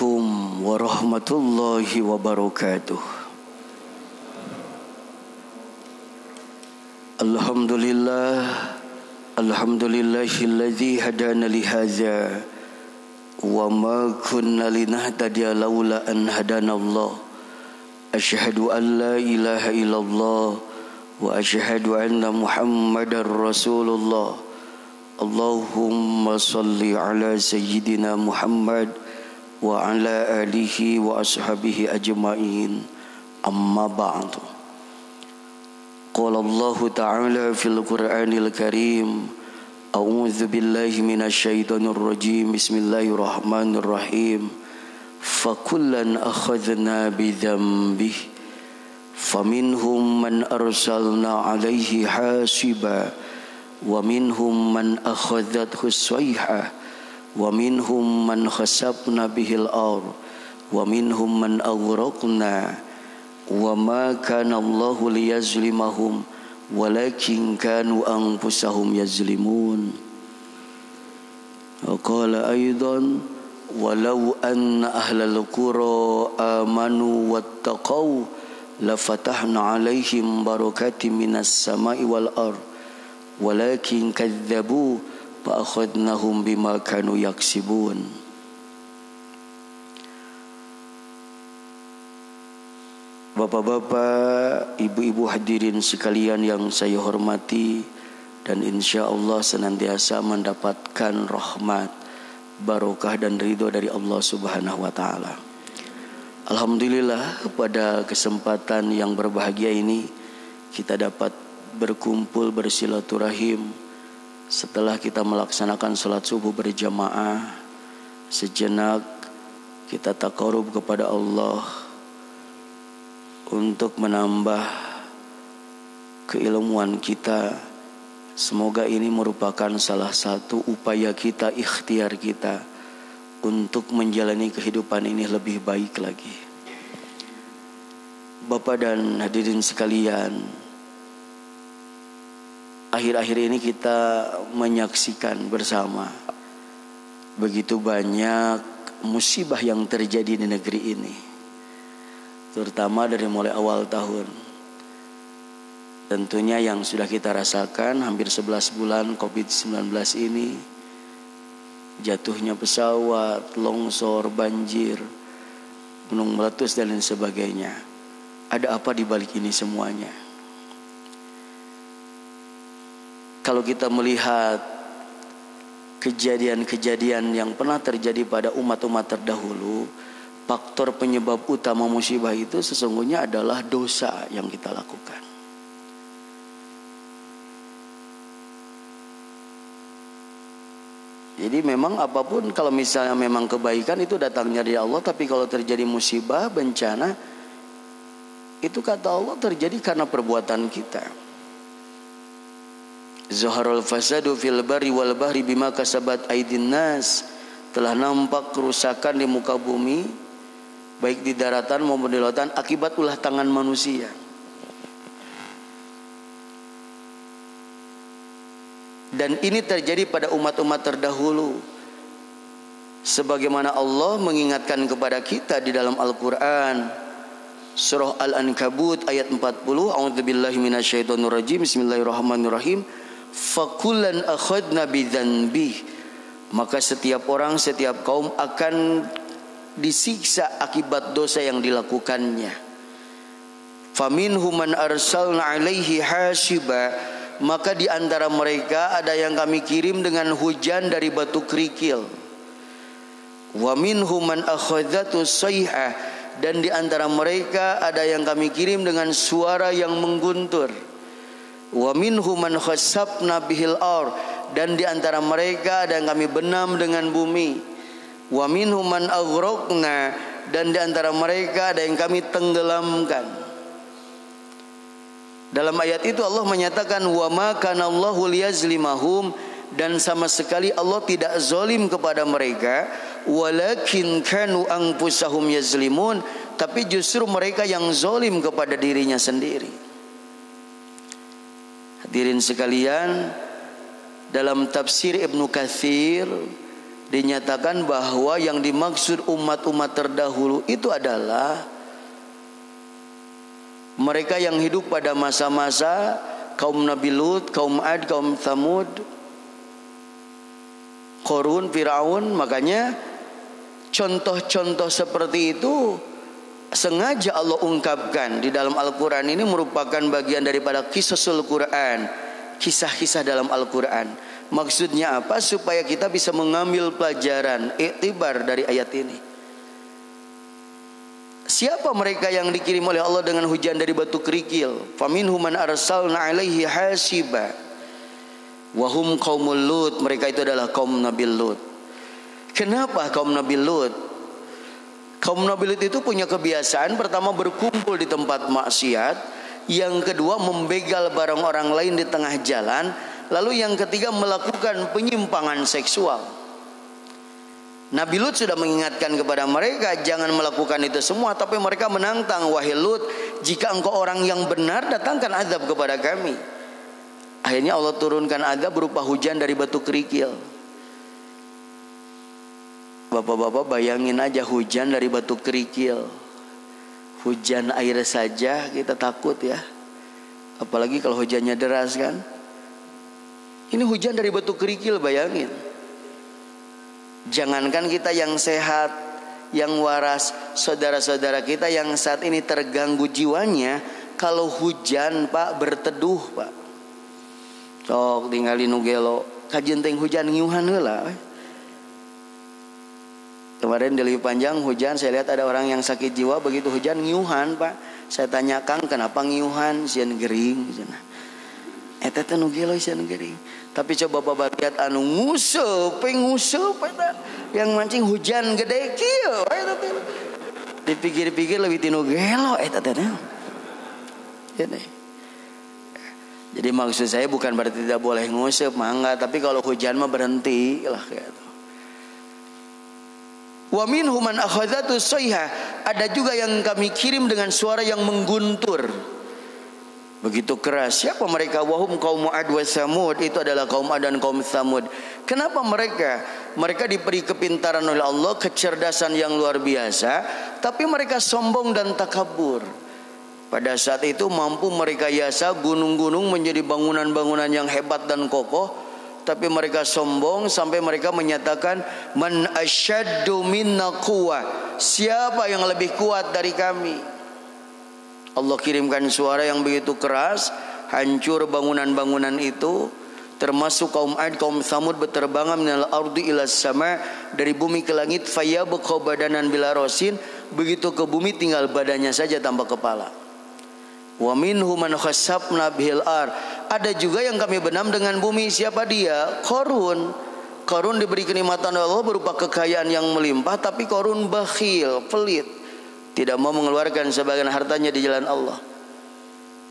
Assalamualaikum warahmatullahi wabarakatuh. Alhamdulillahilladzi hadana li hadza wa ma kunna linahtadiya laula an hadanallah. Asyhadu an la ilaha illallah wa asyhadu anna Muhammadar Rasulullah. Allahumma salli ala sayyidina Muhammad wa ala alihi wa ashabihi ajma'in. Amma ba'du. Qala Allah ta'ala fil Qur'anil Karim. A'udzu billahi minasy syaithanir rajim. Bismillahirrahmanirrahim. Fakullan akhadna bidzambihi faminhum man arsalna 'alaihi hasiba wa minhum man akhadhathu as-sayhah wa minhum man khasafna bihil ard wa minhum man aghraqna wa ma kana Allahu liyazlimahum walakin kanu anfusahum yazlimun. Wa qala aidan walau anna ahlal qura amanu wattaqau lafatahna 'alaihim barakatin minas sama'i wal ard walakin kadzdzabu fa akhadnahum bima kanu yaksibun. Bapak-bapak, ibu-ibu hadirin sekalian yang saya hormati dan insyaallah senantiasa mendapatkan rahmat, barokah dan ridho dari Allah Subhanahu wa taala. Alhamdulillah, pada kesempatan yang berbahagia ini kita dapat berkumpul bersilaturahim setelah kita melaksanakan salat subuh berjamaah. Sejenak kita taqarrub kepada Allah untuk menambah keilmuan kita. Semoga ini merupakan salah satu upaya kita, ikhtiar kita untuk menjalani kehidupan ini lebih baik lagi. Bapak dan hadirin sekalian, akhir-akhir ini kita menyaksikan bersama begitu banyak musibah yang terjadi di negeri ini, terutama dari mulai awal tahun. Tentunya yang sudah kita rasakan hampir 11 bulan COVID-19 ini, jatuhnya pesawat, longsor, banjir, gunung meletus dan lain sebagainya. Ada apa di balik ini semuanya? Kalau kita melihat kejadian-kejadian yang pernah terjadi pada umat-umat terdahulu, faktor penyebab utama musibah itu sesungguhnya adalah dosa yang kita lakukan. Jadi memang apapun, kalau misalnya memang kebaikan itu datangnya dari Allah, tapi kalau terjadi musibah, bencana, itu kata Allah terjadi karena perbuatan kita. Zaharul fasadu fil barri wal bahri bima kasabat aydin nas. Telah nampak kerusakan di muka bumi, baik di daratan maupun di lautan, akibat ulah tangan manusia. Dan ini terjadi pada umat-umat terdahulu. Sebagaimana Allah mengingatkan kepada kita di dalam Al-Quran, surah Al-Ankabut ayat 40, a'udzubillahi minasyaitonirrajim, bismillahirrahmanirrahim. Fakullan akhadna bidzanbih, maka setiap orang, setiap kaum akan disiksa akibat dosa yang dilakukannya. Faminhum man arsalna alaihi hasiba, maka di antara mereka ada yang kami kirim dengan hujan dari batu kerikil. Wa minhum man akhadhatu sayhah, dan di antara mereka ada yang kami kirim dengan suara yang mengguntur. Wa minhum man khasafna bihil ard, dan di antara mereka ada yang kami benam dengan bumi. Wa minhum man aghraqna, dan di antara mereka ada yang kami tenggelamkan. Dalam ayat itu Allah menyatakan wa ma kana Allahu liyazlimahum, dan sama sekali Allah tidak zalim kepada mereka, walakin kanu anfusahum yazlimun, tapi justru mereka yang zalim kepada dirinya sendiri. Hadirin sekalian, dalam tafsir Ibnu Katsir dinyatakan bahwa yang dimaksud umat-umat terdahulu itu adalah mereka yang hidup pada masa-masa kaum Nabi Lut, kaum Ad, kaum Thamud, Qarun, Firaun. Makanya contoh-contoh seperti itu sengaja Allah ungkapkan di dalam Al-Quran. Ini merupakan bagian daripada Qisasul Quran, kisah-kisah dalam Al-Quran. Maksudnya apa? Supaya kita bisa mengambil pelajaran, iktibar dari ayat ini. Siapa mereka yang dikirim oleh Allah dengan hujan dari batu kerikil? Faminhum man arsalna alaihi hasiba wa hum qaumul Lut. Mereka itu adalah kaum Nabi Lut. Kenapa kaum Nabi Lut? Kaum Nabi Lut itu punya kebiasaan, pertama berkumpul di tempat maksiat, yang kedua membegal barang orang lain di tengah jalan, lalu yang ketiga melakukan penyimpangan seksual. Nabi Lut sudah mengingatkan kepada mereka jangan melakukan itu semua, tapi mereka menantang, wahai Lut, jika engkau orang yang benar, datangkan azab kepada kami. Akhirnya Allah turunkan azab berupa hujan dari batu kerikil. Bapak-bapak bayangin aja hujan dari batu kerikil. Hujan air saja kita takut ya, apalagi kalau hujannya deras kan. Ini hujan dari batu kerikil, bayangin. Jangankan kita yang sehat, yang waras, saudara-saudara kita yang saat ini terganggu jiwanya, kalau hujan Pak berteduh Pak, sok tinggalin nugelo kajian teng hujan ngiuhan heula. Kemarin di Libur Panjang hujan, saya lihat ada orang yang sakit jiwa, begitu hujan ngiuhan Pak. Saya tanya, Kang kenapa ngiuhan? Sian gering. Eta teh nugelo sian gering. Tapi coba bapak lihat anu nguseup eta yang mancing hujan gede kieu eta teh. Dipikir-pikir lebih tinu gelo eta teh. Jadi maksud saya bukan berarti tidak boleh nguseup, mangga, tapi kalau hujan mah berhenti lah gitu. Wa minhum man akhadhatu sayha, ada juga yang kami kirim dengan suara yang mengguntur. Begitu keras. Siapa mereka? Wahum kaum Ad wa Samud. Itu adalah kaum Ad dan kaum Samud. Kenapa mereka? Mereka diberi kepintaran oleh Allah, kecerdasan yang luar biasa, tapi mereka sombong dan takabur. Pada saat itu mampu mereka rekayasa gunung-gunung menjadi bangunan-bangunan yang hebat dan kokoh, tapi mereka sombong sampai mereka menyatakan, man asyaddu minna quwwah. Siapa yang lebih kuat dari kami? Allah kirimkan suara yang begitu keras, hancur bangunan-bangunan itu, termasuk kaum Ad, kaum Thamud berterbangan minal ardi ila sama, dari bumi ke langit, fayabqa badanan bila rosin, begitu ke bumi tinggal badannya saja tanpa kepala. Wa minhum man khasafna bihil ar, ada juga yang kami benam dengan bumi. Siapa dia? Qarun. Qarun diberi kenikmatan Allah berupa kekayaan yang melimpah, tapi Qarun bakhil, pelit, tidak mau mengeluarkan sebagian hartanya di jalan Allah.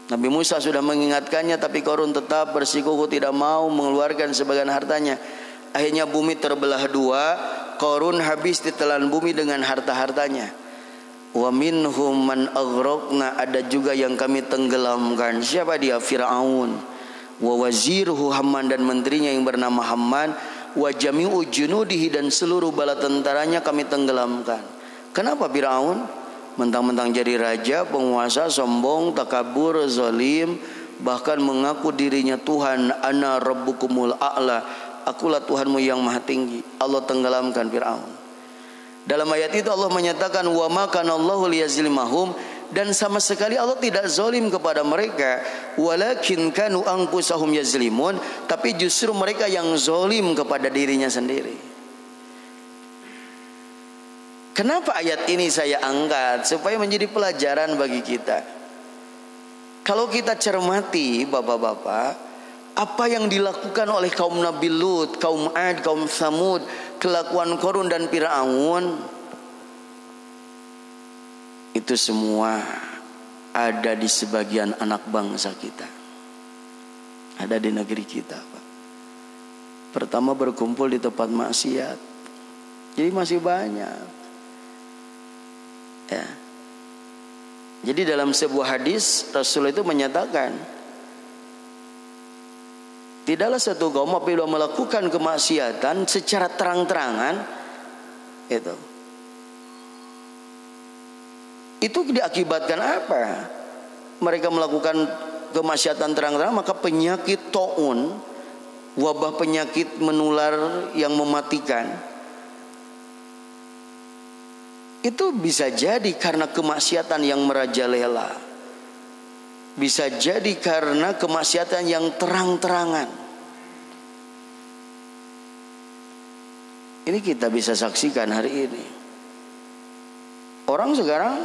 Nabi Musa sudah mengingatkannya, tapi Qarun tetap bersikukuh tidak mau mengeluarkan sebagian hartanya. Akhirnya bumi terbelah dua, Qarun habis ditelan bumi dengan harta-hartanya. Wa minhum man aghraqna, ada juga yang kami tenggelamkan. Siapa dia? Firaun. Wa wazirhu Haman, dan menterinya yang bernama Haman. Wa jami'u junudihi, dan seluruh bala tentaranya kami tenggelamkan. Kenapa Firaun? Mentang-mentang jadi raja, penguasa, sombong, takabur, zalim, bahkan mengaku dirinya Tuhan. Ana rabbukumul a'la, akulah Tuhanmu yang maha tinggi. Allah tenggelamkan Firaun. Dalam ayat itu Allah menyatakan wa ma kana Allahu liyazlimahum, dan sama sekali Allah tidak zalim kepada mereka, walakin kanu anfusahum yazlimun, tapi justru mereka yang zalim kepada dirinya sendiri. Kenapa ayat ini saya angkat? Supaya menjadi pelajaran bagi kita. Kalau kita cermati bapak-bapak, apa yang dilakukan oleh kaum Nabi Lut, kaum Ad, kaum Thamud, kelakuan Qarun dan Firaun, itu semua ada di sebagian anak bangsa kita, ada di negeri kita Pak. Pertama berkumpul di tempat maksiat, jadi masih banyak ya. Jadi dalam sebuah hadis Rasul itu menyatakan, Tidaklah satu kaum apabila melakukan kemaksiatan secara terang-terangan itu diakibatkan apa? Mereka melakukan kemaksiatan terang-terangan, maka penyakit taun, wabah penyakit menular yang mematikan, itu bisa jadi karena kemaksiatan yang merajalela. Bisa jadi karena kemaksiatan yang terang-terangan. Ini kita bisa saksikan hari ini. Orang sekarang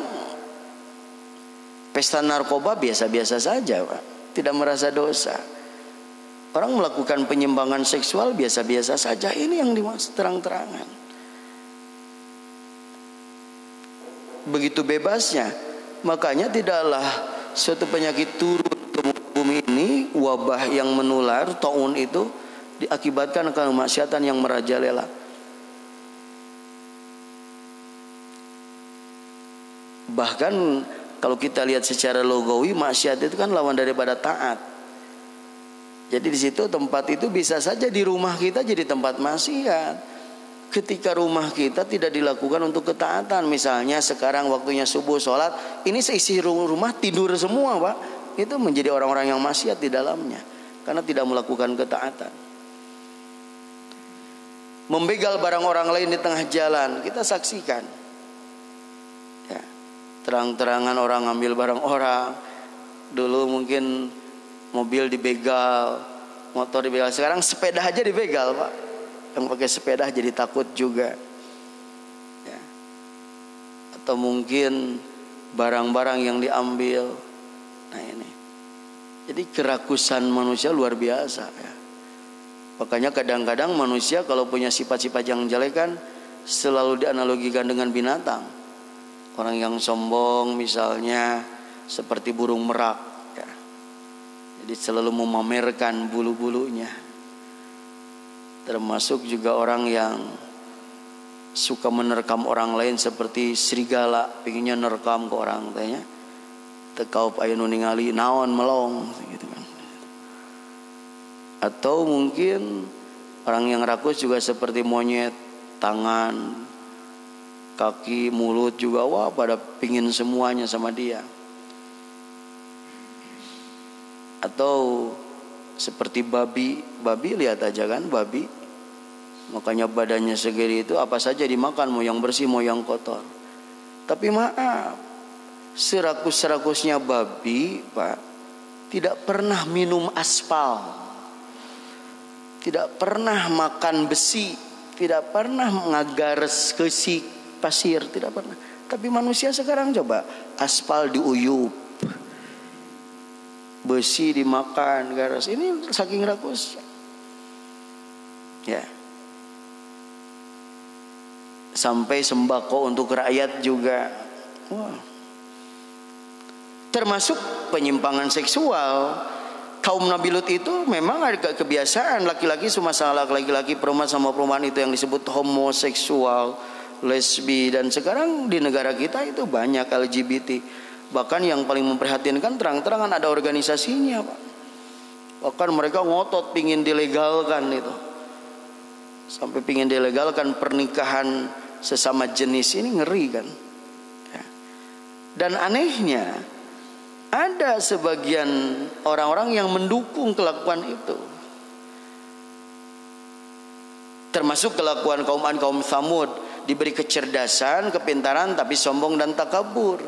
pesta narkoba biasa-biasa saja, Pak. Tidak merasa dosa. Orang melakukan penyimpangan seksual biasa-biasa saja. Ini yang dimaksud terang-terangan. Begitu bebasnya. Makanya tidaklah suatu penyakit turun ke bumi ini, wabah yang menular, taun itu diakibatkan karena kemaksiatan yang merajalela. Bahkan kalau kita lihat secara logawi, maksiat itu kan lawan daripada taat. Jadi di situ tempat itu bisa saja di rumah kita jadi tempat maksiat. Ketika rumah kita tidak dilakukan untuk ketaatan, misalnya sekarang waktunya subuh sholat, ini seisi rumah tidur semua, Pak. Itu menjadi orang-orang yang maksiat di dalamnya karena tidak melakukan ketaatan. Membegal barang orang lain di tengah jalan, kita saksikan. Ya, terang-terangan orang ngambil barang orang. Dulu mungkin mobil dibegal, motor dibegal. Sekarang sepeda aja dibegal, Pak. Yang pakai sepeda jadi takut juga. Ya. Atau mungkin barang-barang yang diambil. Nah ini. Jadi kerakusan manusia luar biasa. Ya. Makanya kadang-kadang manusia kalau punya sifat-sifat yang jelek kan selalu dianalogikan dengan binatang. Orang yang sombong misalnya seperti burung merak. Ya. Jadi selalu memamerkan bulu-bulunya. Termasuk juga orang yang suka menerkam orang lain seperti serigala, pengennya nerekam ke orang tanya. Tekaup aya nu ningali naon melong gitu kan. Atau mungkin orang yang rakus juga seperti monyet, tangan, kaki, mulut juga pada pingin semuanya sama dia. Atau seperti babi lihat aja kan babi, makanya badannya segede itu apa saja dimakan, mau yang bersih mau yang kotor. Tapi maaf, serakus-serakusnya babi, Pak, tidak pernah minum aspal, tidak pernah makan besi, tidak pernah mengagares kesik pasir, tidak pernah. Tapi manusia sekarang coba aspal diuyup, besi dimakan, garas. Ini saking rakus. Ya. Sampai sembako untuk rakyat juga. Wah. Termasuk penyimpangan seksual. Kaum Nabi Lut itu memang ada kebiasaan laki-laki sama laki-laki, perempuan sama perempuan itu yang disebut homoseksual, lesbi, dan sekarang di negara kita itu banyak LGBT. Bahkan yang paling memprihatinkan terang-terangan ada organisasinya, Pak. Bahkan mereka ngotot pingin dilegalkan itu. Sampai pingin dilegalkan pernikahan sesama jenis, ini ngeri kan. Ya. Dan anehnya ada sebagian orang-orang yang mendukung kelakuan itu. Termasuk kelakuan kaum Ad, kaum Tsamud, diberi kecerdasan, kepintaran tapi sombong dan takabur.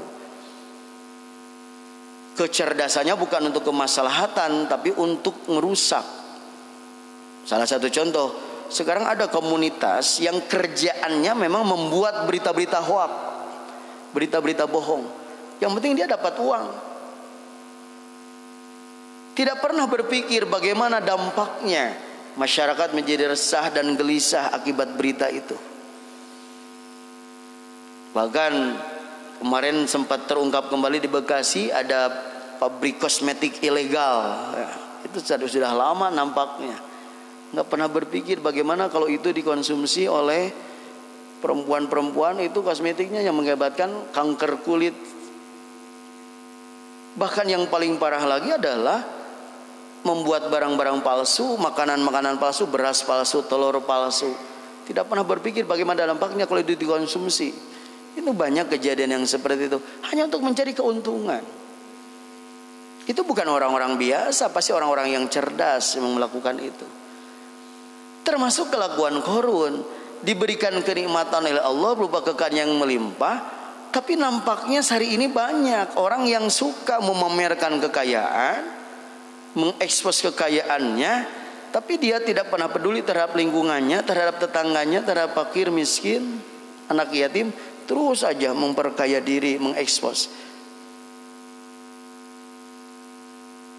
Kecerdasannya bukan untuk kemaslahatan tapi untuk merusak. Salah satu contoh, sekarang ada komunitas yang kerjaannya memang membuat berita-berita hoak, berita-berita bohong. Yang penting dia dapat uang. Tidak pernah berpikir bagaimana dampaknya. Masyarakat menjadi resah dan gelisah akibat berita itu. Bahkan kemarin sempat terungkap kembali di Bekasi ada pabrik kosmetik ilegal. Ya, itu sudah lama nampaknya. Nggak pernah berpikir bagaimana kalau itu dikonsumsi oleh perempuan-perempuan, itu kosmetiknya yang mengakibatkan kanker kulit. Bahkan yang paling parah lagi adalah membuat barang-barang palsu, makanan-makanan palsu, beras palsu, telur palsu. Tidak pernah berpikir bagaimana dampaknya kalau itu dikonsumsi. Itu banyak kejadian yang seperti itu, hanya untuk mencari keuntungan. Itu bukan orang-orang biasa, pasti orang-orang yang cerdas yang melakukan itu. Termasuk kelakuan Qarun, diberikan kenikmatan oleh Allah berupa kekayaan yang melimpah. Tapi nampaknya hari ini banyak orang yang suka memamerkan kekayaan, mengekspos kekayaannya, tapi dia tidak pernah peduli terhadap lingkungannya, terhadap tetangganya, terhadap fakir, miskin, anak yatim. Terus saja memperkaya diri, mengekspos.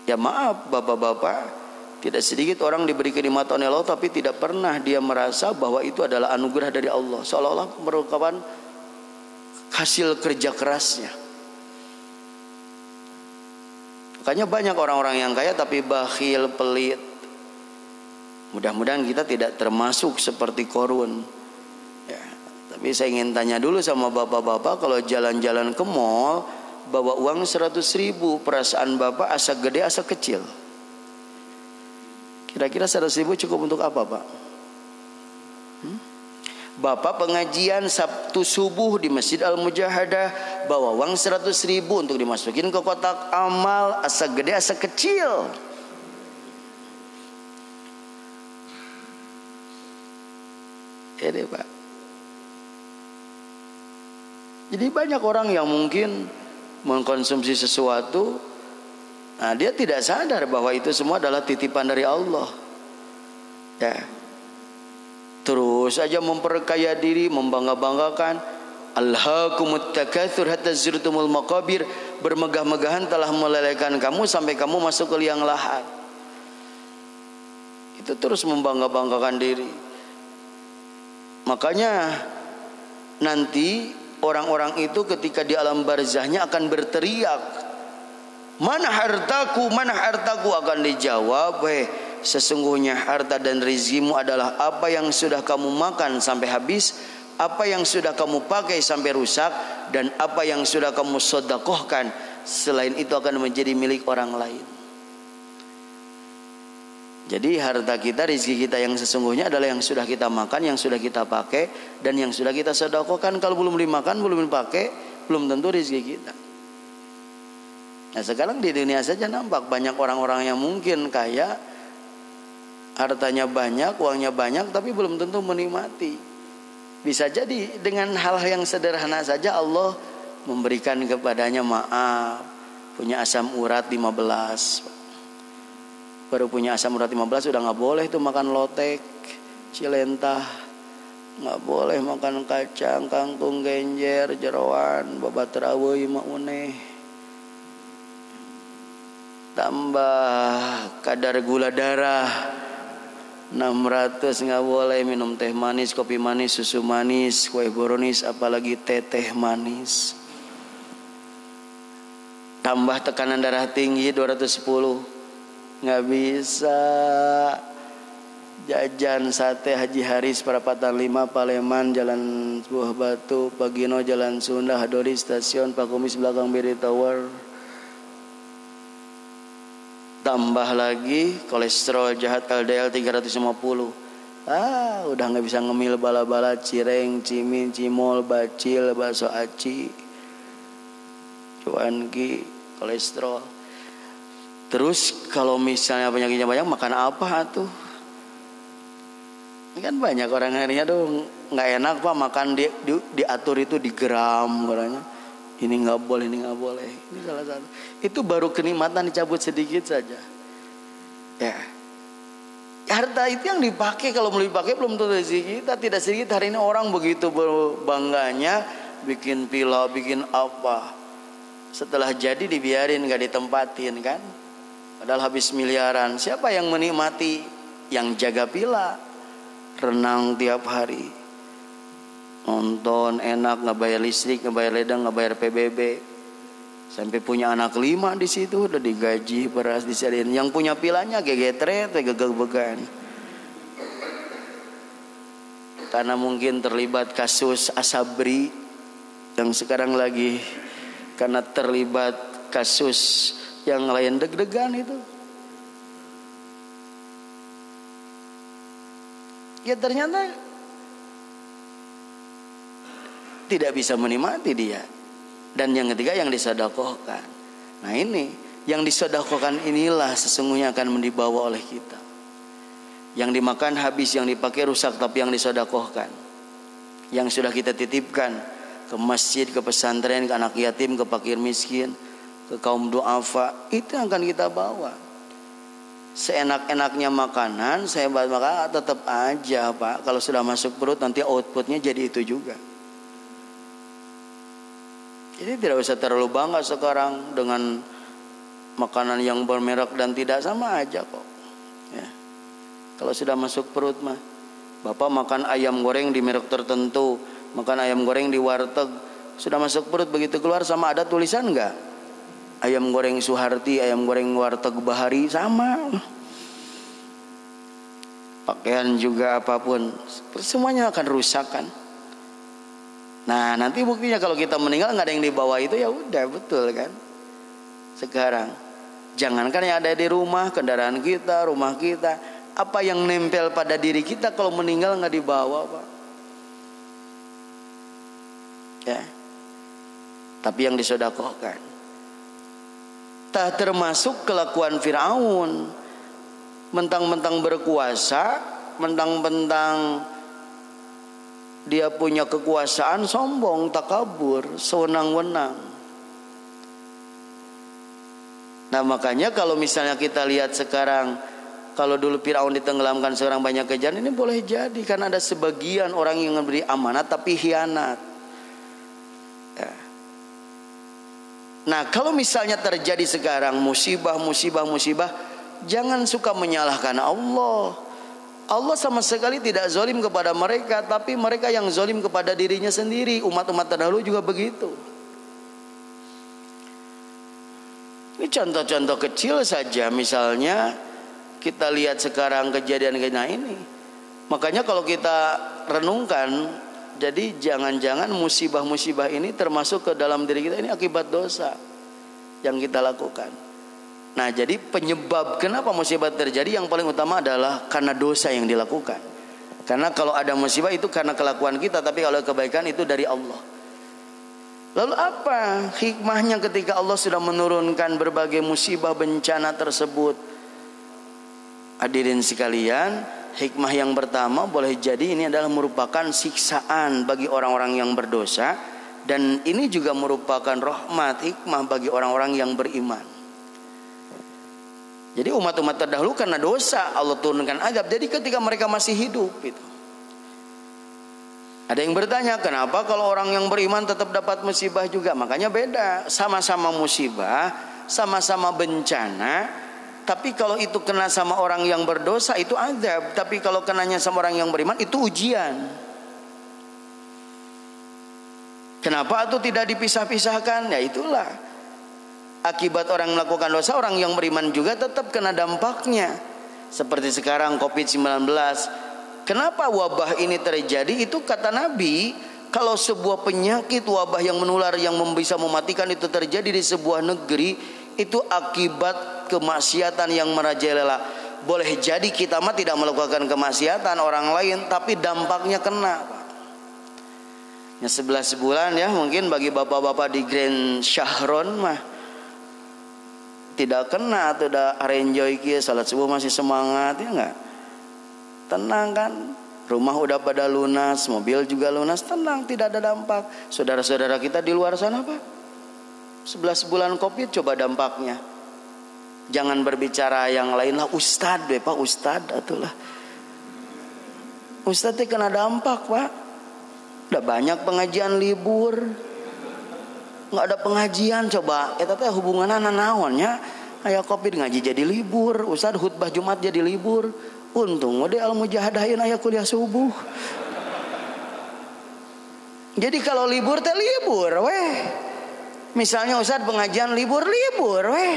Ya maaf bapak-bapak, tidak sedikit orang diberi kenikmatan oleh Allah, tapi tidak pernah dia merasa bahwa itu adalah anugerah dari Allah, seolah-olah merupakan hasil kerja kerasnya. Makanya banyak orang-orang yang kaya tapi bakhil, pelit. Mudah-mudahan kita tidak termasuk seperti Qarun. Ya, tapi saya ingin tanya dulu sama bapak-bapak, kalau jalan-jalan ke mall bawa uang 100.000, perasaan bapak asa gede asa kecil? Kira-kira 100.000 cukup untuk apa, Pak? Bapak pengajian Sabtu subuh di Masjid Al-Mujahadah bawa uang 100.000 untuk dimasukin ke kotak amal, asa gede asa kecil. Ya deh, Pak. Jadi banyak orang yang mungkin mengkonsumsi sesuatu, nah dia tidak sadar bahwa itu semua adalah titipan dari Allah. Ya. Terus saja memperkaya diri, membangga-banggakan. Alhaakumut takatsur hatta zurtumul maqabir. Bermegah-megahan telah melelehkan kamu sampai kamu masuk ke liang lahat. Itu terus membangga-banggakan diri. Makanya nanti orang-orang itu ketika di alam barzahnya akan berteriak, mana hartaku, mana hartaku, akan dijawab, sesungguhnya harta dan rezekimu adalah apa yang sudah kamu makan sampai habis, apa yang sudah kamu pakai sampai rusak, dan apa yang sudah kamu sedekahkan. Selain itu akan menjadi milik orang lain. Jadi harta kita, rezeki kita yang sesungguhnya adalah yang sudah kita makan, yang sudah kita pakai, dan yang sudah kita sedekahkan. Kalau belum dimakan, belum dipakai, belum tentu rezeki kita. Nah sekarang di dunia saja nampak banyak orang-orang yang mungkin kaya, hartanya banyak, uangnya banyak, tapi belum tentu menikmati. Bisa jadi dengan hal yang sederhana saja Allah memberikan kepadanya maaf. Punya asam urat 15. Baru punya asam urat 15 udah gak boleh tuh makan lotek, cilentah, gak boleh makan kacang, kangkung, genjer, jeroan, babat rawuh, mauneh. Tambah kadar gula darah 600, gak boleh minum teh manis, kopi manis, susu manis, kue brownies, apalagi teh manis. Tambah tekanan darah tinggi 210. Nggak bisa. Jajan sate Haji Haris Perapatan 5 Paleman, Jalan Buah Batu, Pagino Jalan Sunda, Hadori Stasiun, Pakumis belakang Biri Tower. Tambah lagi kolesterol jahat LDL 350. Udah nggak bisa ngemil bala-bala, cireng, cimin, cimol, bacil, bakso aci, cuanki, kolesterol. Terus kalau misalnya penyakitnya banyak, makan apa tuh? Ini kan banyak orang akhirnya tuh nggak enak, Pak, makan diatur itu di gram katanya. Ini nggak boleh, ini nggak boleh. Ini salah satu. Itu baru kenikmatan dicabut sedikit saja. Ya. Harta itu yang dipakai, kalau mau dipakai belum tentu rezeki kita. Tidak sedikit hari ini orang begitu bangganya bikin villa, bikin apa. Setelah jadi dibiarin, nggak ditempatin kan? Padahal habis miliaran. Siapa yang menikmati? Yang jaga villa, renang tiap hari, nonton enak, nggak bayar listrik, nggak bayar ledang, nggak bayar PBB, sampai punya anak 5 di situ, udah digaji, beras disediain. Yang punya villanya gegetret, gegeg-began. Karena mungkin terlibat kasus Asabri yang sekarang lagi, karena terlibat kasus yang lain deg-degan itu. Ya ternyata tidak bisa menikmati dia. Dan yang ketiga yang disedekahkan. Nah ini, yang disedekahkan inilah sesungguhnya akan dibawa oleh kita. Yang dimakan habis, yang dipakai rusak, tapi yang disedekahkan, yang sudah kita titipkan ke masjid, ke pesantren, ke anak yatim, ke fakir miskin, ke kaum duafa, itu yang akan kita bawa. Seenak-enaknya makanan, sehebat makanan, tetap aja Pak, kalau sudah masuk perut nanti outputnya jadi itu juga. Jadi tidak usah terlalu bangga sekarang dengan makanan yang bermerek dan tidak, sama aja kok. Ya. Kalau sudah masuk perut mah, Bapak makan ayam goreng di merek tertentu, makan ayam goreng di warteg, sudah masuk perut begitu keluar sama ada tulisan enggak? Ayam goreng Suharti, ayam goreng warteg Bahari, sama. Pakaian juga apapun, semuanya akan rusak kan. Nah nanti buktinya kalau kita meninggal nggak ada yang dibawa itu, ya udah, betul kan. Sekarang jangankan yang ada di rumah, kendaraan kita, rumah kita, apa yang nempel pada diri kita kalau meninggal nggak dibawa Pak. Ya. Tapi yang disedekahkan. Tak termasuk kelakuan Firaun, mentang-mentang berkuasa, mentang-mentang dia punya kekuasaan, sombong, takabur, sewenang-wenang. Nah makanya kalau misalnya kita lihat sekarang, kalau dulu Firaun ditenggelamkan, sekarang banyak kejadian, ini boleh jadi karena ada sebagian orang yang memberi amanat tapi khianat. Ya. Nah kalau misalnya terjadi sekarang musibah, jangan suka menyalahkan Allah. Allah sama sekali tidak zalim kepada mereka, tapi mereka yang zalim kepada dirinya sendiri. Umat-umat terdahulu juga begitu. Ini contoh-contoh kecil saja, misalnya kita lihat sekarang kejadian-kejadian ini. Makanya kalau kita renungkan, jadi jangan-jangan musibah-musibah ini termasuk ke dalam diri kita, ini akibat dosa yang kita lakukan. Nah jadi penyebab kenapa musibah terjadi yang paling utama adalah karena dosa yang dilakukan. Karena kalau ada musibah itu karena kelakuan kita, tapi kalau kebaikan itu dari Allah. Lalu apa hikmahnya ketika Allah sudah menurunkan berbagai musibah bencana tersebut? Hadirin sekalian, hikmah yang pertama boleh jadi ini adalah merupakan siksaan bagi orang-orang yang berdosa, dan ini juga merupakan rahmat, hikmah bagi orang-orang yang beriman. Jadi umat-umat terdahulu karena dosa Allah turunkan azab. Jadi ketika mereka masih hidup itu, ada yang bertanya, kenapa kalau orang yang beriman tetap dapat musibah juga? Makanya beda, sama-sama musibah, sama-sama bencana. Tapi kalau itu kena sama orang yang berdosa itu azab. Tapi kalau kenanya sama orang yang beriman itu ujian. Kenapa itu tidak dipisah-pisahkan? Ya itulah, akibat orang melakukan dosa, orang yang beriman juga tetap kena dampaknya. Seperti sekarang COVID-19. Kenapa wabah ini terjadi? Itu kata Nabi, kalau sebuah penyakit wabah yang menular yang bisa mematikan itu terjadi di sebuah negeri, itu akibat kemaksiatan yang merajalela. Boleh jadi kita mah tidak melakukan kemaksiatan orang lain, tapi dampaknya kena. Ya 11 bulan ya, mungkin bagi bapak-bapak di Grand Syahron mah tidak kena, atau udah enjoy kia, salat subuh masih semangat ya enggak? Tenang kan? Rumah udah pada lunas, mobil juga lunas, tenang, tidak ada dampak. Saudara-saudara kita di luar sana Pak, 11 bulan Covid coba dampaknya. Jangan berbicara yang lain lah, Ustad deh Pak, Ustad atulah. Ustad kena dampak Pak. Udah banyak pengajian libur, nggak ada pengajian coba. Tapi hubungannya naonnya, kayak Covid ngaji jadi libur, Ustad khutbah Jumat jadi libur. Untung udah al-mujahadahin ayah kuliah subuh. Jadi kalau libur teh libur weh. Misalnya Ustad pengajian libur weh.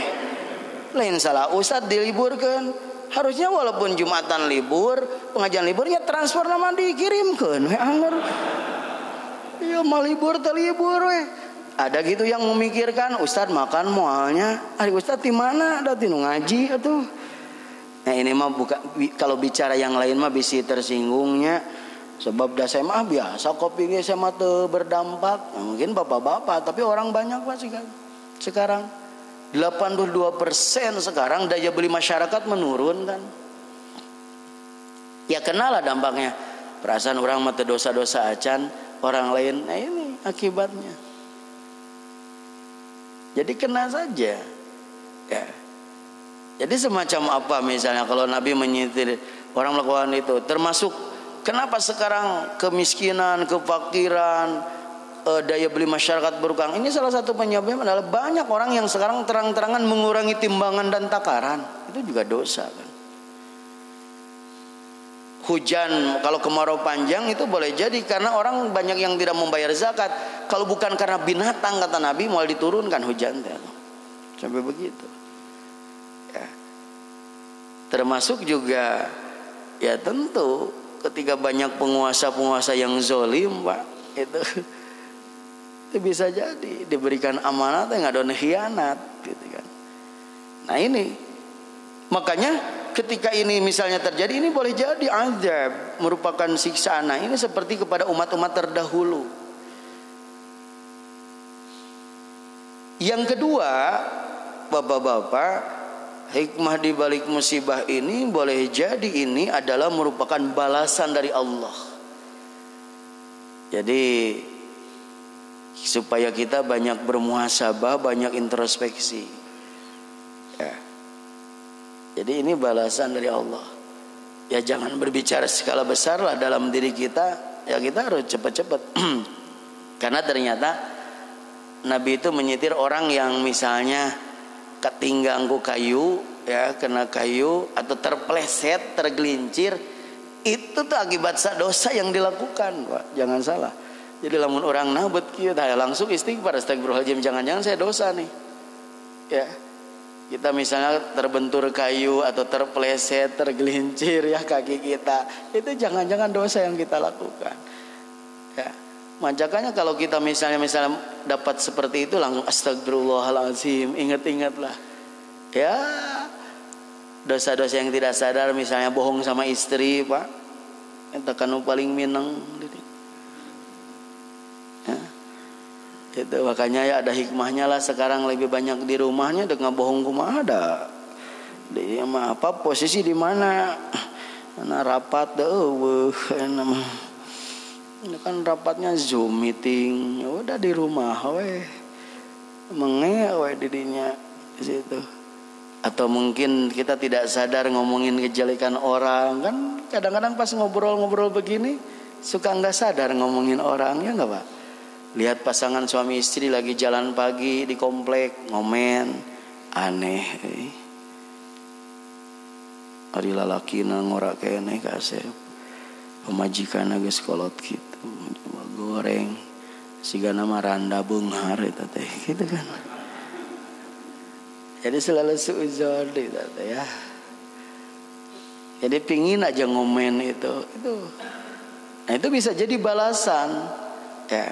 Lain salah Ustad diliburkan. Harusnya walaupun Jumatan libur, pengajian liburnya transfer nama dikirimkan weh anger. Ya mau libur teh libur weh. Ada gitu yang memikirkan Ustad makan moalnya. Ari Ustad di mana? Ada tinu ngaji atuh. Nah ini mah bukan, kalau bicara yang lain mah bisa tersinggungnya. Sebab dah saya mah biasa kopi saya mah teu berdampak. Nah, mungkin bapak-bapak, tapi orang banyak pasti kan. Sekarang 82% sekarang daya beli masyarakat menurun kan. Ya kenalah dampaknya. Perasaan orang mah teu dosa-dosa acan, orang lain. Nah ini akibatnya. Jadi kena saja. Ya. Jadi semacam apa misalnya kalau Nabi menyitir orang melakukan itu, termasuk kenapa sekarang kemiskinan, kefakiran, daya beli masyarakat berkurang? Ini salah satu penyebabnya adalah banyak orang yang sekarang terang-terangan mengurangi timbangan dan takaran. Itu juga dosa kan. Hujan kalau kemarau panjang itu boleh jadi karena orang banyak yang tidak membayar zakat. Kalau bukan karena binatang kata Nabi mau diturunkan hujan. Sampai begitu. Ya. Termasuk juga ya tentu ketika banyak penguasa-penguasa yang zolim Pak, itu bisa jadi diberikan amanat yang ada khianat gitu kan. Nah ini makanya ketika ini misalnya terjadi, ini boleh jadi azab, merupakan siksaan. Nah ini seperti kepada umat-umat terdahulu. Yang kedua, bapak-bapak, hikmah di balik musibah ini boleh jadi ini adalah merupakan balasan dari Allah. Jadi supaya kita banyak bermuhasabah, banyak introspeksi. Ya. Jadi ini balasan dari Allah. Ya jangan berbicara skala besar lah dalam diri kita. Ya kita harus cepat-cepat. Karena ternyata Nabi itu menyitir orang yang misalnya ketinggang kayu, ya kena kayu atau terpleset, tergelincir, itu tuh akibat dosa yang dilakukan, Pak. Jangan salah. Jadi lamun orang nabet kieu tah langsung istighfar, astagfirullahaladzim, jangan-jangan saya dosa nih. Ya. Kita misalnya terbentur kayu atau terpleset, tergelincir ya kaki kita, itu jangan-jangan dosa yang kita lakukan. Ya. Makanya kalau kita misalnya dapat seperti itu langsung astagfirullahaladzim, ingat-ingatlah. Ya dosa-dosa yang tidak sadar, misalnya bohong sama istri, Pak, itu kan paling minang. Ya. Itu makanya ya ada hikmahnya lah sekarang lebih banyak di rumahnya dengan bohong kumaha ada. Dia mah apa posisi di mana? Ana rapat deueuh nama. Ini kan rapatnya Zoom meeting, ya udah di rumah we. Menge we didinya di situ. Atau mungkin kita tidak sadar ngomongin kejelekan orang, kan kadang-kadang pas ngobrol-ngobrol begini suka enggak sadar ngomongin orang, ya enggak, Pak? Lihat pasangan suami istri lagi jalan pagi di komplek ngomen, aneh. Ari lalakina ngorak keneh kasep. Pemajikan geus kolot kitu, goreng sigana mah randa beunghar eta teh gitu kan. Jadi selalu suuzon itu ya. Jadi pingin aja ngomen itu. Nah itu bisa jadi balasan ya.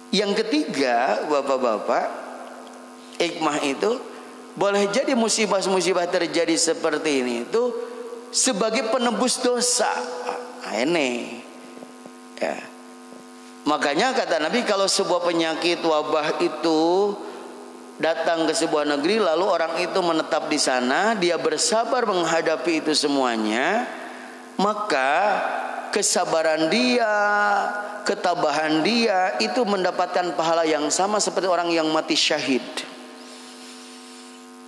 Yang ketiga, bapak-bapak, hikmah itu boleh jadi musibah-musibah terjadi seperti ini itu sebagai penebus dosa. Nah, ini ya. Makanya kata Nabi, kalau sebuah penyakit wabah itu datang ke sebuah negeri, lalu orang itu menetap di sana, dia bersabar menghadapi itu semuanya, maka kesabaran dia, ketabahan dia itu mendapatkan pahala yang sama seperti orang yang mati syahid.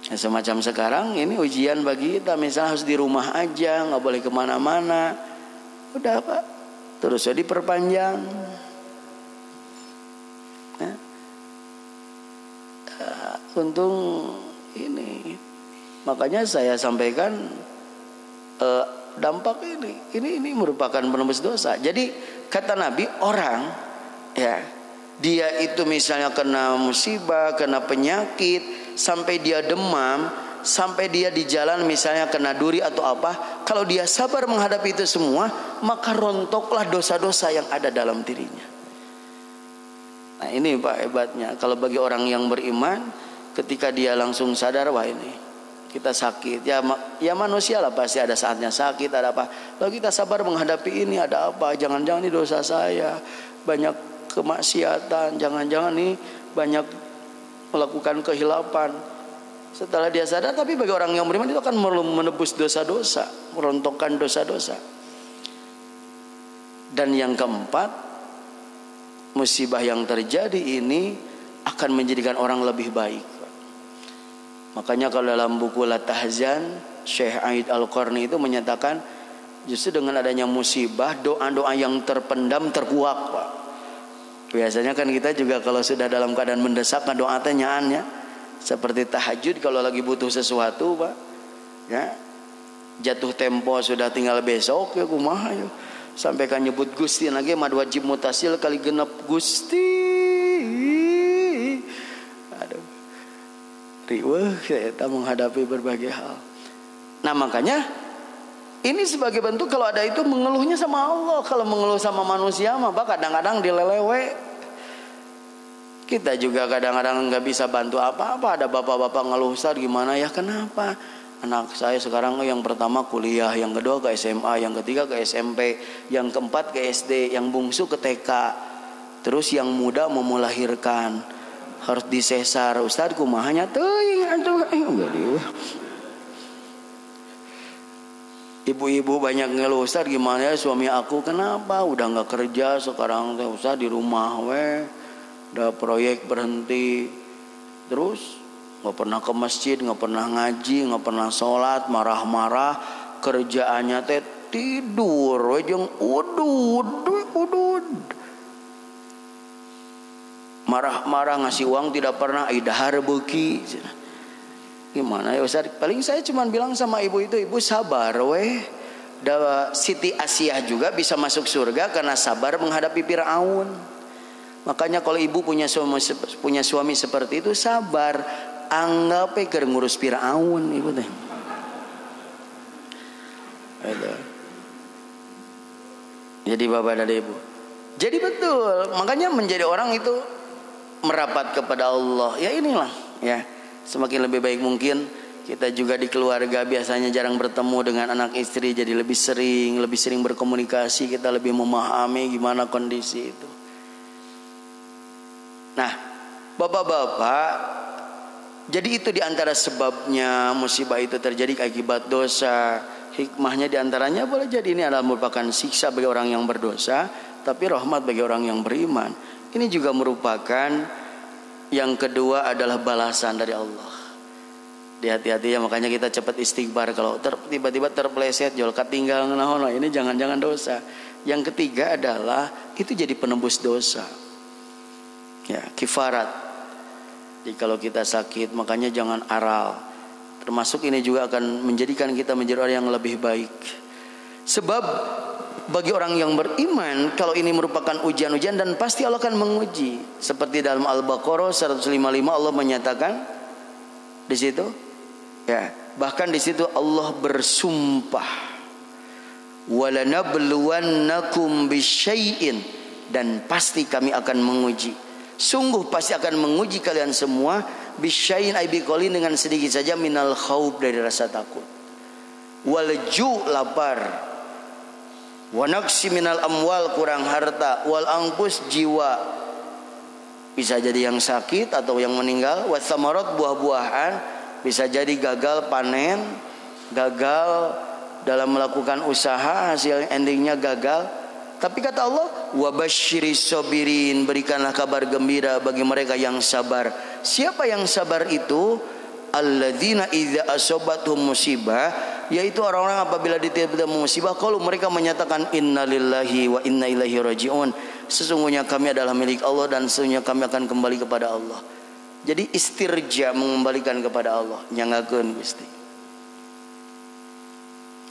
Ya, semacam sekarang ini ujian bagi kita, misalnya harus di rumah aja, nggak boleh kemana-mana. Udah Pak, terus jadi diperpanjang. Ya. Untung ini, makanya saya sampaikan dampak ini merupakan penebus dosa. Jadi kata Nabi, orang ya dia itu misalnya kena musibah, kena penyakit, sampai dia demam, sampai dia di jalan misalnya kena duri atau apa, kalau dia sabar menghadapi itu semua, maka rontoklah dosa-dosa yang ada dalam dirinya. Nah ini Pak hebatnya, kalau bagi orang yang beriman, ketika dia langsung sadar, wah ini kita sakit, ya manusia lah pasti ada saatnya sakit, ada apa. Lalu kita sabar menghadapi ini, ada apa? Jangan-jangan ini dosa saya, banyak kemaksiatan, jangan-jangan nih banyak melakukan kehilapan. Setelah dia sadar, tapi bagi orang yang beriman itu akan menebus dosa-dosa, merontokkan dosa-dosa. Dan yang keempat, musibah yang terjadi ini akan menjadikan orang lebih baik. Makanya kalau dalam buku La Tahzan, Syekh Aid Al-Qarni itu menyatakan justru dengan adanya musibah, doa-doa yang terpendam terkuak, Pak. Biasanya kan kita juga kalau sudah dalam keadaan mendesak doa tanyaannya seperti tahajud kalau lagi butuh sesuatu, Pak. Ya. Jatuh tempo sudah tinggal besok ya kumaha ya. Sampai kan nyebut Gusti lagi mad wajib mutasil kali genep Gusti. Aduh. Riweuh kita menghadapi berbagai hal. Nah, makanya ini sebagai bentuk kalau ada itu mengeluhnya sama Allah. Kalau mengeluh sama manusia mah kadang-kadang dilelewe. Kita juga kadang-kadang nggak bisa bantu apa-apa. Ada bapak-bapak ngeluh, Ustaz gimana ya, kenapa? Anak saya sekarang yang pertama kuliah, yang kedua ke SMA, yang ketiga ke SMP, yang keempat ke SD, yang bungsu ke TK. Terus yang muda mau melahirkan, harus disesar. Ustaz kumahanya teuing atuh. Ibu-ibu banyak ngeluh, Ustaz gimana ya suami aku, kenapa udah nggak kerja sekarang, Ustaz di rumah udah proyek berhenti, terus nggak pernah ke masjid, nggak pernah ngaji, nggak pernah sholat, marah-marah, kerjaannya teh tidur, jeung udud, marah-marah ngasih uang tidak pernah, idahar beuki. Gimana ya Ustaz? Paling saya cuma bilang sama ibu itu, ibu sabar weh. Siti Asiyah juga bisa masuk surga karena sabar menghadapi Firaun. Makanya kalau ibu punya suami seperti itu, sabar, anggap keur ngurus Firaun ibu teh. Jadi bapak dan ibu. Jadi betul, makanya menjadi orang itu merapat kepada Allah. Ya inilah ya. Semakin lebih baik mungkin kita juga di keluarga biasanya jarang bertemu dengan anak istri, jadi lebih sering berkomunikasi, kita lebih memahami gimana kondisi itu. Nah, bapak-bapak, jadi itu diantara sebabnya musibah itu terjadi akibat dosa. Hikmahnya diantaranya boleh jadi ini adalah merupakan siksa bagi orang yang berdosa, tapi rahmat bagi orang yang beriman. Ini juga merupakan yang kedua adalah balasan dari Allah. Hati-hati ya, makanya kita cepat istighfar kalau tiba-tiba terpeleset jol katinggal naon, ini jangan-jangan dosa. Yang ketiga adalah itu jadi penembus dosa. Ya, kifarat. Jadi kalau kita sakit, makanya jangan aral. Termasuk ini juga akan menjadikan kita menjadi orang yang lebih baik. Sebab bagi orang yang beriman, kalau ini merupakan ujian-ujian dan pasti Allah akan menguji. Seperti dalam Al-Baqarah 155 Allah menyatakan di situ, ya, bahkan di situ Allah bersumpah, "Walanabluwannakum bisyai'in," dan pasti kami akan menguji. Sungguh pasti akan menguji kalian semua, bisyai'in ay biqalin, dengan sedikit saja, minal khauf, dari rasa takut, wal ju', lapar, wa naqsi minal amwal, kurang harta, wal anfus, jiwa, bisa jadi yang sakit atau yang meninggal, wa tsamarat, buah-buahan, bisa jadi gagal panen, gagal dalam melakukan usaha, hasil endingnya gagal. Tapi kata Allah, wa basyiris sabirin, berikanlah kabar gembira bagi mereka yang sabar. Siapa yang sabar itu? Alladzina idza asabathum musibah, yaitu orang-orang apabila ditimpa musibah, kalau mereka menyatakan innalillahi wa inna ilaihi rajiun, sesungguhnya kami adalah milik Allah dan sesungguhnya kami akan kembali kepada Allah. Jadi istirja, mengembalikan kepada Allah, nyangakeun Gusti.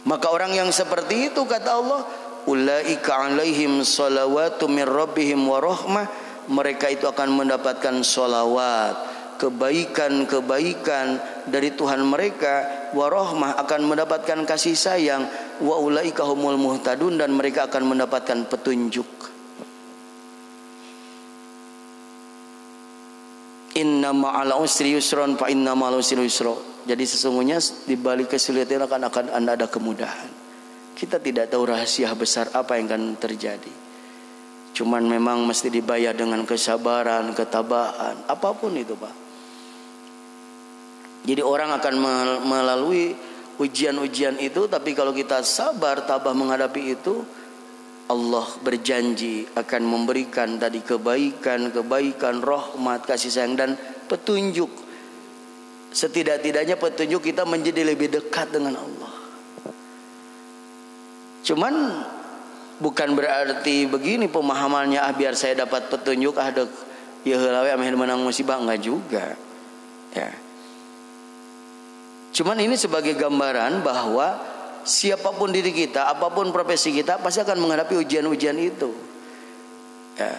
Maka orang yang seperti itu kata Allah, ulaika alaihim salawatu min rabbihim wa rahmah, mereka itu akan mendapatkan salawat, kebaikan-kebaikan dari Tuhan mereka, wa rahmah, akan mendapatkan kasih sayang, wa ulaika humul muhtadun, dan mereka akan mendapatkan petunjuk. Inna ma'al usri yusron fa inna ma'al usri yusra. Jadi sesungguhnya di balik kesulitan akan ada kemudahan. Kita tidak tahu rahasia besar apa yang akan terjadi. Cuman memang mesti dibayar dengan kesabaran, ketabahan, apapun itu, Pak. Jadi orang akan melalui ujian-ujian itu, tapi kalau kita sabar, tabah menghadapi itu, Allah berjanji akan memberikan tadi kebaikan, rahmat, kasih sayang dan petunjuk. Setidak-tidaknya petunjuk kita menjadi lebih dekat dengan Allah. Cuman bukan berarti begini pemahamannya, biar saya dapat petunjuk ada ya helawe ameh menang musibah, enggak juga. Ya. Cuman ini sebagai gambaran bahwa siapapun diri kita, apapun profesi kita pasti akan menghadapi ujian-ujian itu. Ya.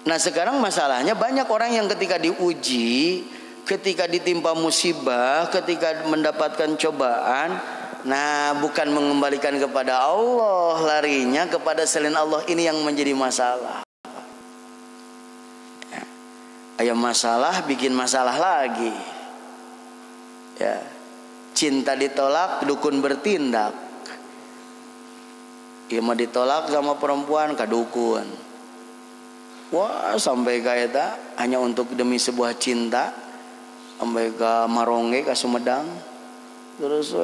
Nah, sekarang masalahnya banyak orang yang ketika diuji, ketika ditimpa musibah, ketika mendapatkan cobaan, nah bukan mengembalikan kepada Allah, larinya kepada selain Allah. Ini yang menjadi masalah. Ya. Ayam masalah bikin masalah lagi. Ya. Cinta ditolak, dukun bertindak. Ya mau ditolak sama perempuan ke dukun. Wah, sampai kayak tak hanya untuk demi sebuah cinta, sampai ke Maronge, ke Sumedang. Terus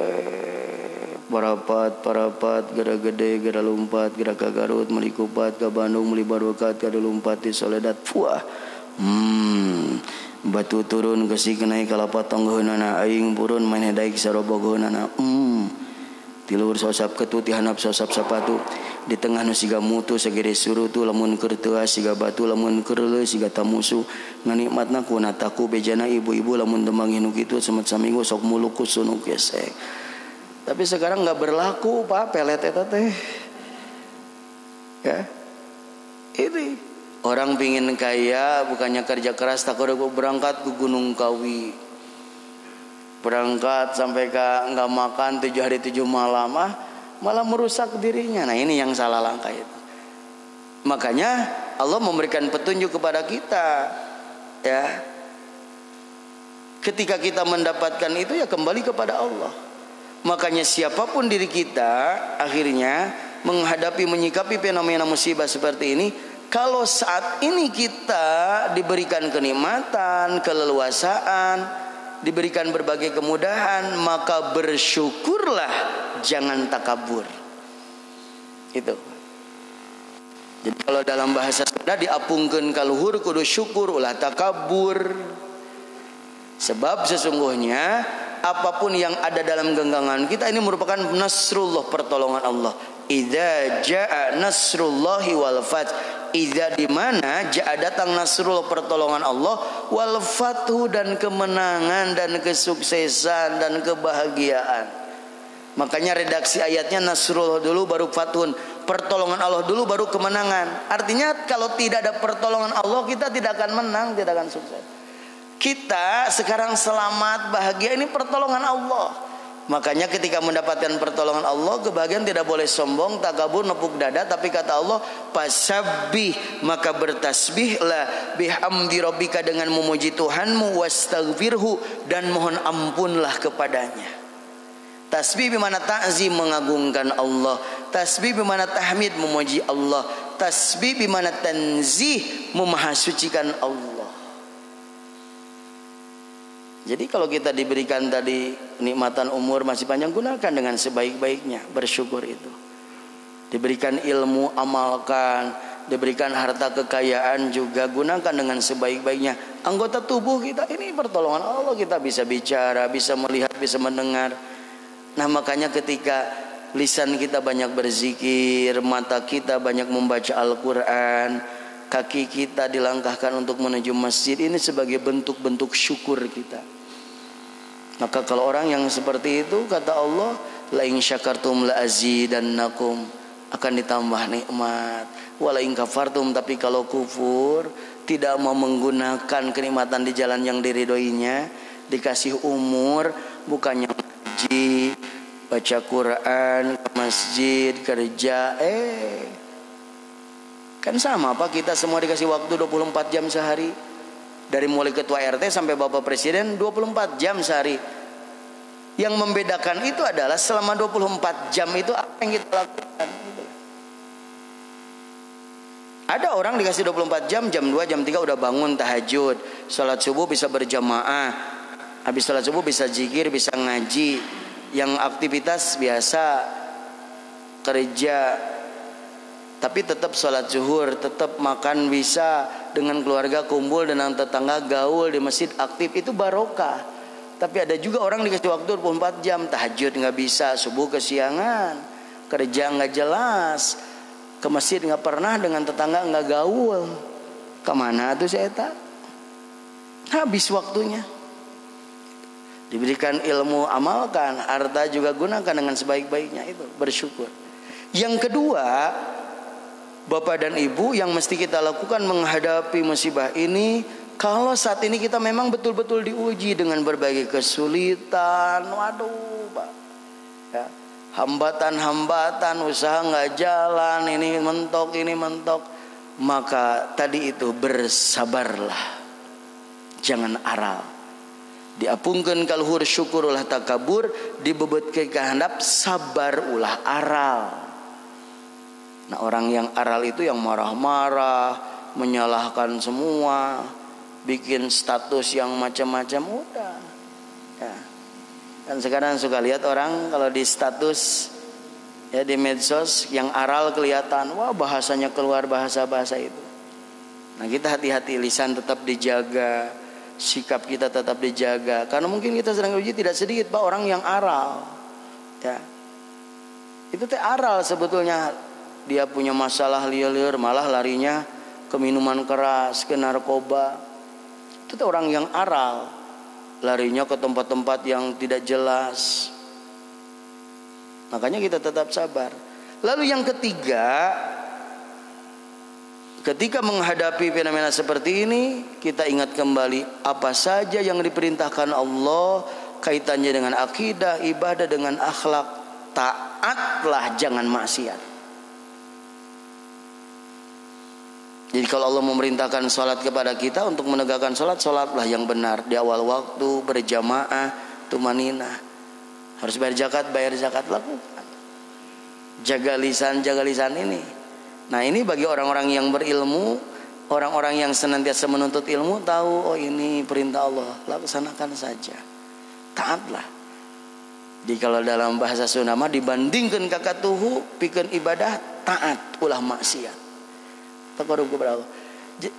parapat, gara gede, gara lompat, gara ke Garut, meli Kupat, ke Bandung, meli Barukat, ke lompat di Soledad. Wah, batu turun ke si kenai kalapat tonggohunana aing purun main daik sarobogohunana. Tilur sosap ketu tihanap sosap sapatu di tengah nu siga mutu sagede surutu lamun keur teu siga batu lamun keur leuh siga tamusu nganikmatna kunataku bejana ibu-ibu lamun tembang hinu kitu semet saminggu sok mulukus sunu gesek. Tapi sekarang enggak berlaku, Pak, pelet eta teh. Ya. Ini orang pingin kaya bukannya kerja keras, tak udah berangkat ke Gunung Kawi. Berangkat sampai ke enggak makan 7 hari 7 malam, malah merusak dirinya. Nah, ini yang salah langkah itu. Makanya Allah memberikan petunjuk kepada kita, ya. Ketika kita mendapatkan itu ya kembali kepada Allah. Makanya siapapun diri kita akhirnya menghadapi menyikapi fenomena musibah seperti ini, kalau saat ini kita diberikan kenikmatan, keleluasaan, diberikan berbagai kemudahan, maka bersyukurlah, jangan takabur. Itu. Jadi kalau dalam bahasa Sunda diapungkeun ka luhur kudu syukur ulah takabur. Sebab sesungguhnya apapun yang ada dalam genggaman kita ini merupakan nasrullah, pertolongan Allah. Idza jaa nasrullahi wal fath. Idza di mana jaa datang nasrullah, pertolongan Allah, wal fathu dan kemenangan dan kesuksesan dan kebahagiaan. Makanya redaksi ayatnya nasrullah dulu baru fathun, pertolongan Allah dulu baru kemenangan. Artinya kalau tidak ada pertolongan Allah kita tidak akan menang, tidak akan sukses. Kita sekarang selamat, bahagia, ini pertolongan Allah. Makanya ketika mendapatkan pertolongan Allah, kebahagiaan tidak boleh sombong, takabur, nepuk dada. Tapi kata Allah, fasabbih, maka bertasbihlah, bihamdi rabbika, dengan memuji Tuhanmu, wastaghfirhu, dan mohon ampunlah kepadanya. Tasbih bimana ta'zim, mengagungkan Allah. Tasbih bimana tahmid, memuji Allah. Tasbih bimana tanzih, memahasucikan Allah. Jadi kalau kita diberikan tadi nikmatan umur masih panjang, gunakan dengan sebaik-baiknya, bersyukur itu. Diberikan ilmu, amalkan. Diberikan harta kekayaan juga, gunakan dengan sebaik-baiknya. Anggota tubuh kita ini pertolongan Allah, kita bisa bicara, bisa melihat, bisa mendengar. Nah, makanya ketika lisan kita banyak berzikir, mata kita banyak membaca Al-Quran, kaki kita dilangkahkan untuk menuju masjid, ini sebagai bentuk-bentuk syukur kita. Maka kalau orang yang seperti itu, kata Allah, la in syakartum la azidannakum, akan ditambah nikmat. Wa la in kafartum, tapi kalau kufur, tidak mau menggunakan kenikmatan di jalan yang diridhoinya, dikasih umur, bukannya ngaji, baca Quran, ke masjid, kerja, kan sama Pak, kita semua dikasih waktu 24 jam sehari. Dari mulai ketua RT sampai Bapak Presiden 24 jam sehari. Yang membedakan itu adalah selama 24 jam itu apa yang kita lakukan. Ada orang dikasih 24 jam, jam 2, jam 3 udah bangun tahajud, sholat subuh bisa berjamaah, habis sholat subuh bisa zikir, bisa ngaji. Yang aktivitas biasa kerja, tapi tetap sholat zuhur, tetap makan bisa, dengan keluarga kumpul, dengan tetangga gaul di masjid aktif, itu barokah. Tapi ada juga orang dikasih waktu 24 jam, tahajud nggak bisa, subuh kesiangan, kerja nggak jelas, ke masjid nggak pernah, dengan tetangga nggak gaul. Kemana tuh saya tak? Habis waktunya. Diberikan ilmu, amalkan, harta juga gunakan dengan sebaik-baiknya, itu bersyukur. Yang kedua, Bapak dan Ibu, yang mesti kita lakukan menghadapi musibah ini, kalau saat ini kita memang betul-betul diuji dengan berbagai kesulitan, waduh, Pak, ya, hambatan-hambatan, usaha nggak jalan, ini mentok, maka tadi itu bersabarlah, jangan aral. Diapungkan kaluhur syukurulah takabur, dibebet ke kehendap sabar ulah aral. Nah, orang yang aral itu yang marah-marah, menyalahkan semua, bikin status yang macam-macam, udah ya. Dan sekarang suka lihat orang kalau di status ya di medsos yang aral kelihatan, wah bahasanya keluar bahasa-bahasa itu. Nah, kita hati-hati, lisan tetap dijaga, sikap kita tetap dijaga, karena mungkin kita sedang uji. Tidak sedikit Pak orang yang aral ya. Itu teh aral sebetulnya, dia punya masalah liar-liar, malah larinya ke minuman keras, ke narkoba. Itu tuh orang yang aral, larinya ke tempat-tempat yang tidak jelas. Makanya kita tetap sabar. Lalu yang ketiga, ketika menghadapi fenomena seperti ini, kita ingat kembali apa saja yang diperintahkan Allah kaitannya dengan akidah, ibadah, dengan akhlak. Taatlah, jangan maksiat. Jadi kalau Allah memerintahkan sholat kepada kita untuk menegakkan sholat, sholatlah yang benar di awal waktu, berjamaah, tumaninah. Harus bayar zakat, lakukan. Jaga lisan ini. Nah, ini bagi orang-orang yang berilmu, orang-orang yang senantiasa menuntut ilmu, tahu, oh ini perintah Allah, laksanakan saja. Taatlah. Jadi kalau dalam bahasa Sunda mah dibandingkan kakatuhu, pikeun ibadah, taat ulah maksiat.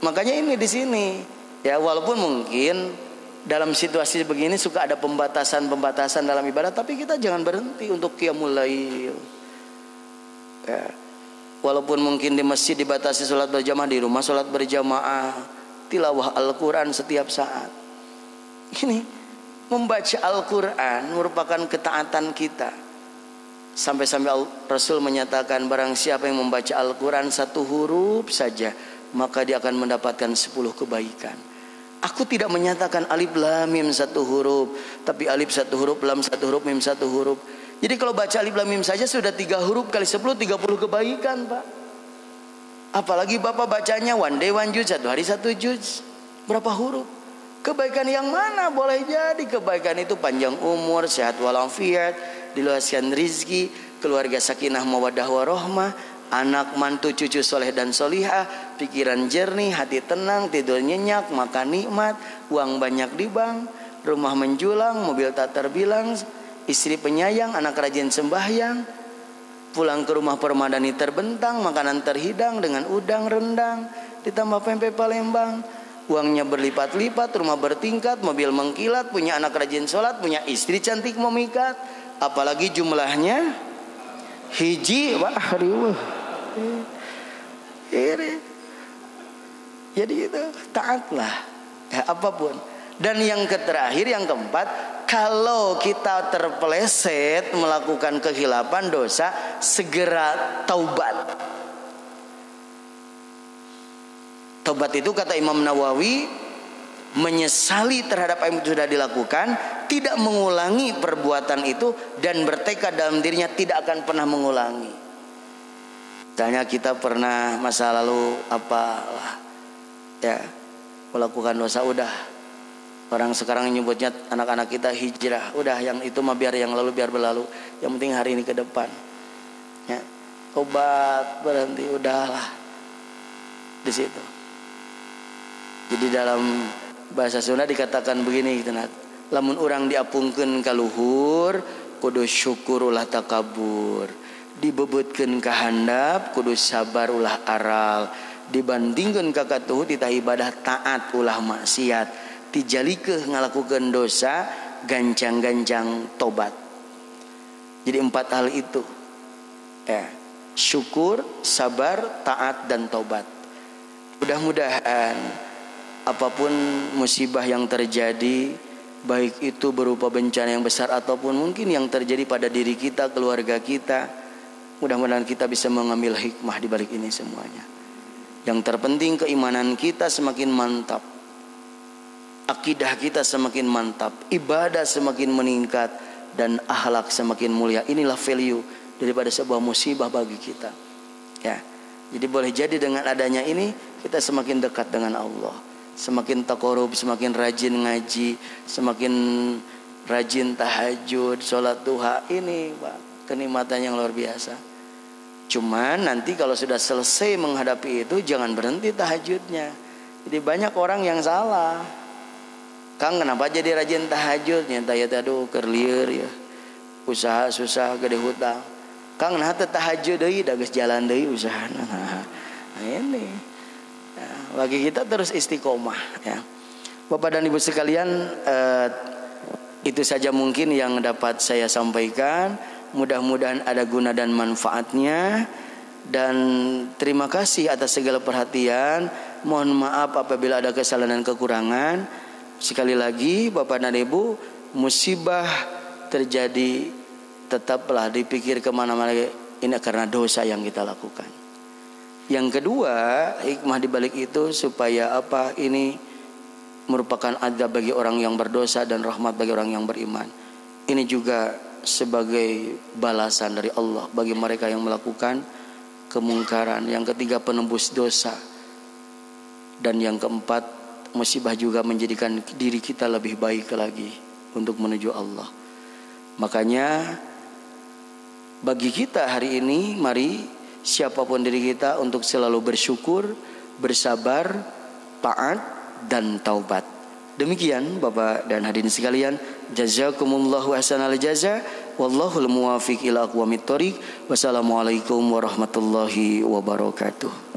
Makanya ini di sini ya, walaupun mungkin dalam situasi begini suka ada pembatasan dalam ibadah, tapi kita jangan berhenti untuk qiyamul lail ya. Walaupun mungkin di masjid dibatasi sholat berjamaah, di rumah sholat berjamaah, tilawah Al-Quran setiap saat. Ini membaca Al-Quran merupakan ketaatan kita. Sampai-sampai Rasul menyatakan, barang siapa yang membaca Al-Quran 1 huruf saja, maka dia akan mendapatkan 10 kebaikan. Aku tidak menyatakan alif lam mim 1 huruf, tapi alif 1 huruf, lam 1 huruf, mim 1 huruf. Jadi kalau baca alif lam mim saja sudah 3 huruf kali 10, 30 kebaikan Pak. Apalagi Bapak bacanya one day one juz, 1 hari 1 juz, berapa huruf? Kebaikan yang mana? Boleh jadi kebaikan itu panjang umur, sehat walafiat, diluaskan rizki, keluarga sakinah mawaddah warohmah, anak mantu cucu soleh dan solihah, pikiran jernih, hati tenang, tidur nyenyak, makan nikmat, uang banyak di bank, rumah menjulang, mobil tak terbilang, istri penyayang, anak rajin sembahyang, pulang ke rumah permadani terbentang, makanan terhidang dengan udang rendang, ditambah pempek Palembang, uangnya berlipat-lipat, rumah bertingkat, mobil mengkilat, punya anak rajin sholat, punya istri cantik memikat. Apalagi jumlahnya hiji, wah riweuh. Jadi itu taatlah ya, apapun. Dan yang terakhir, yang keempat, kalau kita terpeleset melakukan kehilapan dosa, segera taubat. Taubat itu kata Imam Nawawi, menyesali terhadap apa yang sudah dilakukan, tidak mengulangi perbuatan itu, dan bertekad dalam dirinya tidak akan pernah mengulangi. Misalnya kita pernah masa lalu apalah ya, melakukan dosa, udah Orang sekarang nyebutnya anak-anak kita hijrah. Udah yang itu mah biar yang lalu biar berlalu. Yang penting hari ini ke depan. Ya. Obat berhenti udahlah. Di situ. Jadi dalam bahasa Sunda dikatakan begini gitu, lamun orang diapungkeun ka luhur kudu syukur ulah takabur, dibebutkeun ka handap kudu sabar ulah aral, dibandingkeun ka katuh ditah ibadah taat ulah maksiat, tijalikeun ngalakukeun dosa gancang-gancang tobat. Jadi 4 hal itu ya, syukur, sabar, taat, dan tobat. Mudah-mudahan apapun musibah yang terjadi, baik itu berupa bencana yang besar ataupun mungkin yang terjadi pada diri kita, keluarga kita, mudah-mudahan kita bisa mengambil hikmah di balik ini semuanya. Yang terpenting keimanan kita semakin mantap, akidah kita semakin mantap, ibadah semakin meningkat, dan akhlak semakin mulia. Inilah value daripada sebuah musibah bagi kita. Ya, jadi boleh jadi dengan adanya ini kita semakin dekat dengan Allah, semakin taqarrub, semakin rajin ngaji, semakin rajin tahajud, sholat duha. Ini Pak, kenikmatan yang luar biasa. Cuman nanti kalau sudah selesai menghadapi itu, jangan berhenti tahajudnya. Jadi banyak orang yang salah. Kang kenapa jadi rajin tahajud? Nyata ya aduh kerlieur ya. Usaha susah gede hutang. Kang nah teh tahajud deui da geus jalan deui usahana. Nah, ini. Ya, bagi kita terus istiqomah ya. Bapak dan Ibu sekalian, itu saja mungkin yang dapat saya sampaikan. Mudah-mudahan ada guna dan manfaatnya. Dan terima kasih atas segala perhatian. Mohon maaf apabila ada kesalahan dan kekurangan. Sekali lagi Bapak dan Ibu, musibah terjadi tetaplah dipikir kemana-mana, ini karena dosa yang kita lakukan. Yang kedua, hikmah dibalik itu supaya apa? Ini merupakan azab bagi orang yang berdosa dan rahmat bagi orang yang beriman. Ini juga sebagai balasan dari Allah bagi mereka yang melakukan kemungkaran. Yang ketiga, penembus dosa. Dan yang keempat, musibah juga menjadikan diri kita lebih baik lagi untuk menuju Allah. Makanya bagi kita hari ini, mari siapapun diri kita untuk selalu bersyukur, bersabar, taat, dan taubat. Demikian Bapak dan hadirin sekalian, jazakumullahu ahsanal jaza, wallahul muwafiq ila aqwamit thoriq. Wassalamualaikum warahmatullahi wabarakatuh.